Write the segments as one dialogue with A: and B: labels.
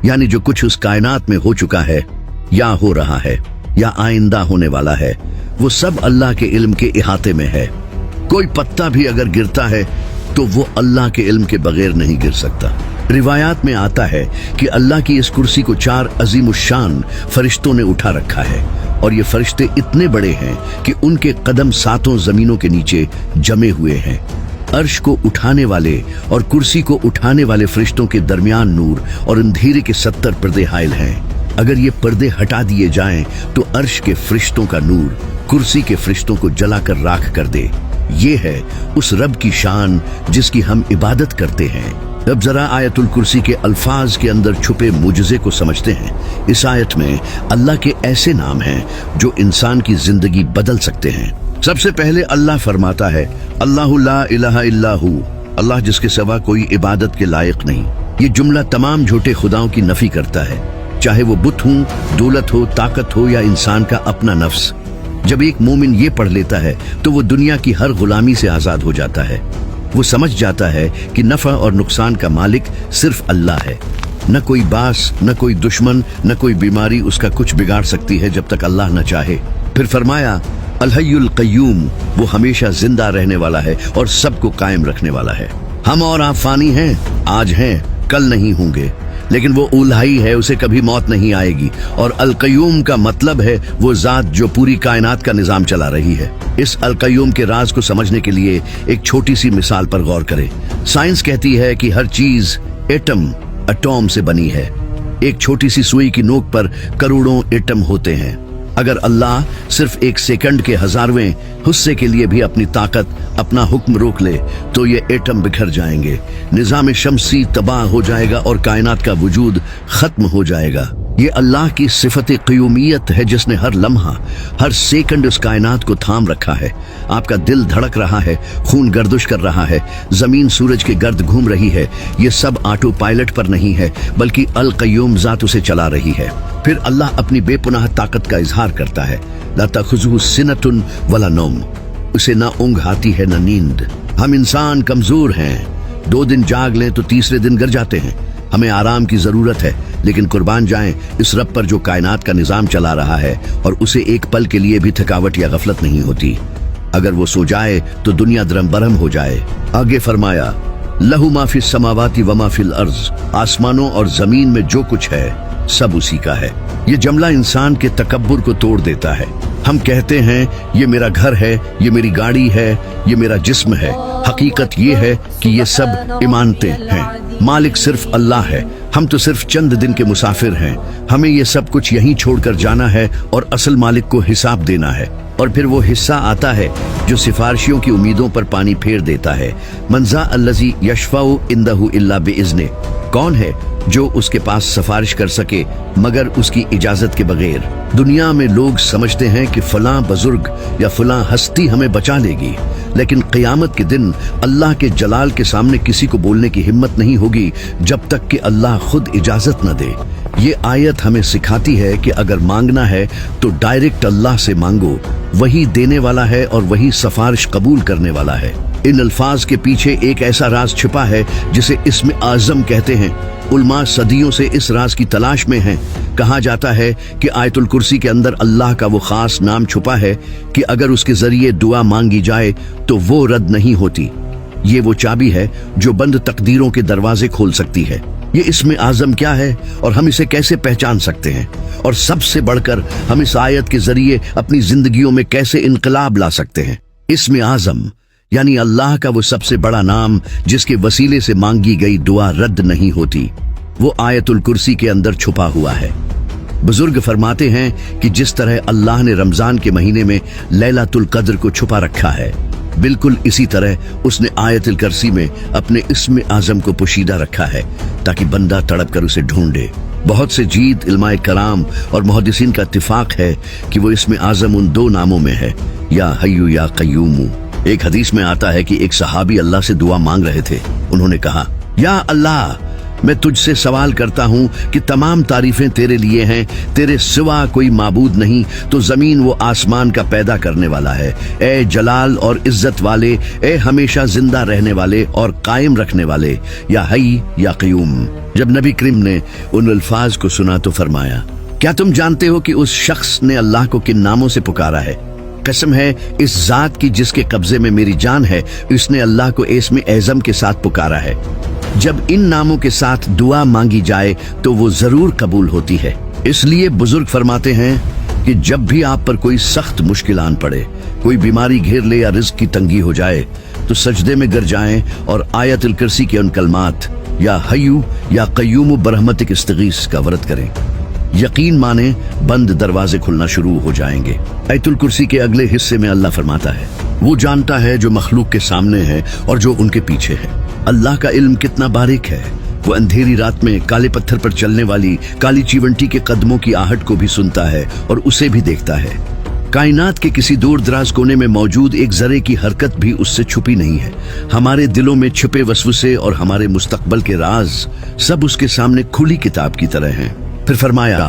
A: यानी जो कुछ उस कायनात में हो चुका है या हो रहा है या आइंदा होने वाला है, वो सब अल्लाह के इल्म के इहाते में है। कोई पत्ता भी अगर गिरता है तो वो अल्लाह के इल्म के बगैर नहीं गिर सकता। रिवायात में आता है कि अल्लाह की इस कुर्सी को 4 अजीमुशान फरिश्तों ने उठा रखा है और ये फरिश्ते इतने बड़े हैं कि उनके कदम 7 जमीनों के नीचे जमे हुए हैं। अर्श को उठाने वाले और कुर्सी को उठाने वाले फरिश्तों के दरमियान नूर और अंधेरे के 70 पर्दे हाइल हैं। अगर ये पर्दे हटा दिए जाएं तो अर्श के फरिश्तों का नूर कुर्सी के फरिश्तों को जलाकर राख कर दे। ये है उस रब की शान जिसकी हम इबादत करते हैं। अब जरा आयतुल कुर्सी के अल्फाज के अंदर छुपे मुजज़े को समझते हैं। इस आयत में अल्लाह के ऐसे नाम हैं जो इंसान की जिंदगी बदल सकते हैं। सबसे पहले अल्लाह फरमाता है, अल्लाहु ला इलाहा इल्ला हु, अल्लाह जिसके सिवा कोई इबादत के लायक नहीं। ये जुमला तमाम झूठे खुदाओं की नफी करता है, चाहे वो बुत हो, दौलत हो, ताकत हो या इंसान का अपना नफ्स। जब एक मोमिन ये पढ़ लेता है तो वो दुनिया की हर गुलामी से आजाद हो जाता है। वो समझ जाता है कि नफा और नुकसान का मालिक सिर्फ अल्लाह है। न कोई बास, न कोई दुश्मन, न कोई बीमारी उसका कुछ बिगाड़ सकती है जब तक अल्लाह न चाहे। फिर फरमाया, अल हय्युल क़य्यूम, वो हमेशा जिंदा रहने वाला है और सबको कायम रखने वाला है। हम और आप फानी हैं, आज हैं, कल नहीं होंगे, लेकिन वो उल्हाई है, उसे कभी मौत नहीं आएगी। और अल क़य्यूम का मतलब है वो जात जो पूरी कायनात का निजाम चला रही है। इस अल क़य्यूम के राज को समझने के लिए एक छोटी सी मिसाल पर गौर करें। साइंस कहती है कि हर चीज एटम से बनी है। एक छोटी सी सुई की नोक पर करोड़ों एटम होते हैं। अगर अल्लाह सिर्फ एक सेकंड के 1000वें हिस्से के लिए भी अपनी ताकत, अपना हुक्म रोक ले तो ये एटम बिखर जाएंगे, निजाम शमसी तबाह हो जाएगा और कायनात का वजूद खत्म हो जाएगा। ये अल्लाह की सिफत क़य्यूमियत है जिसने हर लम्हा, हर सेकंड उस कायनात को थाम रखा है। आपका दिल धड़क रहा है, खून गर्दिश कर रहा है, जमीन सूरज के गर्द घूम रही है। ये सब ऑटो पायलट पर नहीं है बल्कि अल क़य्यूम ज़ात उसे चला रही है। फिर अल्लाह अपनी बेपुनाह ताकत का इजहार करता है, ला तख़ुज़ुहु सिनतुन वला नौम, उसे ना ऊँघ आती है ना नींद। हम इंसान कमजोर हैं, 2 दिन जाग लें तो तीसरे दिन गिर जाते हैं। हमें आराम की जरूरत है, लेकिन कुर्बान जाएं इस रब पर जो कायनात का निजाम चला रहा है और उसे एक पल के लिए भी थकावट या गफलत नहीं होती। अगर वो सो जाए तो दुनिया दरम बरम हो जाए। आगे फरमाया, लहु मा फिस समावाति व मा फिल अर्ज़, आसमानों और जमीन में जो कुछ है सब उसी का है। ये जुमला इंसान के तकब्बुर को तोड़ देता है। हम कहते हैं ये मेरा घर है, ये मेरी गाड़ी है, ये मेरा जिस्म है। हकीकत ये है कि ये सब इमानतें हैं। मालिक सिर्फ अल्लाह है, हम तो सिर्फ चंद दिन के मुसाफिर हैं। हमें ये सब कुछ यहीं छोड़कर जाना है और असल मालिक को हिसाब देना है। और फिर वो हिस्सा आता है जो सिफारिशियों की उम्मीदों पर पानी फेर देता है। मंजा अल्लज़ी यशफ़उ इंदहु इल्ला बिइज़्निह, कौन है जो उसके पास सिफारिश कर सके मगर उसकी इजाजत के बगैर। दुनिया में लोग समझते हैं कि फलां बुजुर्ग या फलां हस्ती हमें बचा लेगी, लेकिन क़यामत के दिन अल्लाह के जलाल के सामने किसी को बोलने की हिम्मत नहीं होगी जब तक कि अल्लाह खुद इजाजत न दे। ये आयत हमें सिखाती है कि अगर मांगना है तो डायरेक्ट अल्लाह से मांगो, वही देने वाला है और वही सिफारिश कबूल करने वाला है। इन अल्फाज के पीछे एक ऐसा राज छिपा है जिसे इस्म आज़म कहते हैं। उलमा सदियों से इस राज की तलाश में हैं। कहा जाता है कि आयतुल कुर्सी के अंदर अल्लाह का वो खास नाम छुपा है कि अगर उसके जरिए दुआ मांगी जाए तो वो रद्द नहीं होती। ये वो चाबी है जो बंद तकदीरों के दरवाजे खोल सकती है। ये इस्म आज़म क्या है और हम इसे कैसे पहचान सकते हैं, और सबसे बढ़कर हम इस आयत के जरिए अपनी जिंदगियों में कैसे इनकलाब ला सकते हैं। इस्म आज़म यानी अल्लाह का वो सबसे बड़ा नाम जिसके वसीले से मांगी गई दुआ रद्द नहीं होती, वो आयतुल कुर्सी के अंदर छुपा हुआ है। बुजुर्ग फरमाते हैं कि जिस तरह अल्लाह ने रमजान के महीने में लैलतुल कद्र को छुपा रखा है, बिल्कुल इसी तरह उसने आयतुल कुर्सी में अपने इस्म आज़म को पोशीदा रखा है ताकि बंदा तड़प कर उसे ढूंढे। बहुत से जीद इल्माए कराम और मुहद्दिसीन का इत्तिफाक है कि वो इस्म आज़म उन 2 नामों में है, या हय्यु या क़य्यूम। एक हदीस में आता है कि एक सहाबी अल्लाह से दुआ मांग रहे थे। उन्होंने कहा, या अल्लाह, मैं तुझसे सवाल करता हूँ कि तमाम तारीफें तेरे लिए हैं, तेरे सिवा कोई माबूद नहीं, तो जमीन वो आसमान का पैदा करने वाला है। ए जलाल और इज्जत वाले, ए हमेशा जिंदा रहने वाले और कायम रखने वाले, या हई या क़य्यूम। जब नबी करीम ने उन अल्फाज को सुना तो फरमाया, क्या तुम जानते हो कि उस शख्स ने अल्लाह को किन नामों से पुकारा है? कसम है इस जात की जिसके कब्जे में मेरी जान है, इसने अल्लाह को इस्म एज़म के साथ पुकारा है। जब इन नामों के साथ दुआ मांगी जाए तो वो जरूर कबूल होती है। इसलिए बुजुर्ग फरमाते हैं कि जब भी आप पर कोई सख्त मुश्किल आन पड़े, कोई बीमारी घेर ले या रिज्क की तंगी हो जाए, तो सजदे में गिर जाएं और आयतुल कुर्सी के उन कलमात या हय्यू या क़य्यूम बरहमतिक इस्तगीस का व्रत करें। यकीन माने बंद दरवाजे खुलना शुरू हो जाएंगे। आयतुल कुर्सी के अगले हिस्से में अल्लाह फरमाता है, वो जानता है जो मखलूक के सामने है और जो उनके पीछे है। अल्लाह का इल्म कितना बारीक है। वो अंधेरी रात में काले पत्थर पर चलने वाली काली चीवंटी के कदमों की आहट को भी सुनता है और उसे भी देखता है। कायनात के किसी दूर दराज कोने में मौजूद एक जरे की हरकत भी उससे छुपी नहीं है। हमारे दिलों में छिपे वसवसे और हमारे मुस्तकबल के राज सब उसके सामने खुली किताब की तरह हैं। फिर फरमाया,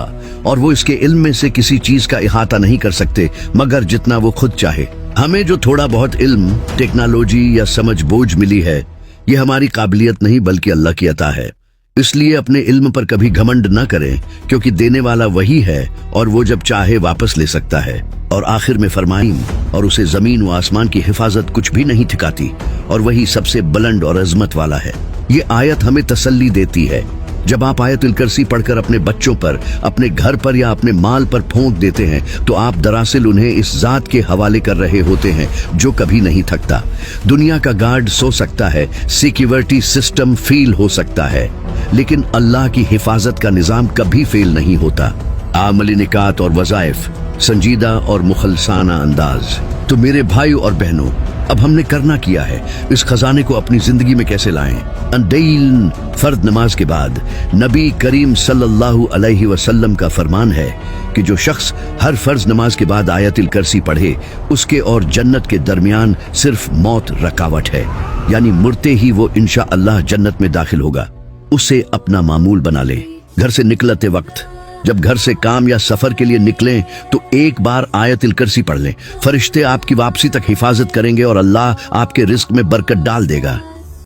A: और वो इसके इल्म में से किसी चीज का इहाता नहीं कर सकते मगर जितना वो खुद चाहे। हमें जो थोड़ा बहुत इल्म, टेक्नोलॉजी या समझ बोझ मिली है, ये हमारी काबिलियत नहीं बल्कि अल्लाह की अता है। इसलिए अपने इल्म पर कभी घमंड न करें, क्योंकि देने वाला वही है और वो जब चाहे वापस ले सकता है। और आखिर में फरमाईं, और उसे जमीन व आसमान की हिफाजत कुछ भी नहीं ठिकाती, और वही सबसे बुलंद और अजमत वाला है। ये आयत हमें तसल्ली देती है। जब आप आयतुल कुर्सी पढ़कर अपने बच्चों पर, अपने घर पर या अपने माल पर फूंक देते हैं, तो आप दरअसल उन्हें इस जात के हवाले कर रहे होते हैं जो कभी नहीं थकता। दुनिया का गार्ड सो सकता है, सिक्योरिटी सिस्टम फेल हो सकता है, लेकिन अल्लाह की हिफाजत का निजाम कभी फेल नहीं होता। आमली निकात और वज़ाइफ, संजीदा और मुखलसाना अंदाज। तो मेरे भाई और बहनों, अब हमने करना किया है, इस खजाने को अपनी जिंदगी में कैसे लाएं? अंडेल फर्द नमाज के बाद नबी करीम सल्लल्लाहु अलैहि वसल्लम का फरमान है कि जो शख्स हर फर्ज नमाज के बाद आयतुल कुर्सी पढ़े, उसके और जन्नत के दरमियान सिर्फ मौत रुकावट है, यानी मुर्ते ही वो इंशाअल्लाह जन्नत में दाखिल होगा। उसे अपना मामूल बना ले। घर से निकलते वक्त, जब घर से काम या सफर के लिए निकलें, तो एक बार आयतुल कुर्सी पढ़ लें। फरिश्ते आपकी वापसी तक हिफाजत करेंगे और अल्लाह आपके रिस्क में बरकत डाल देगा।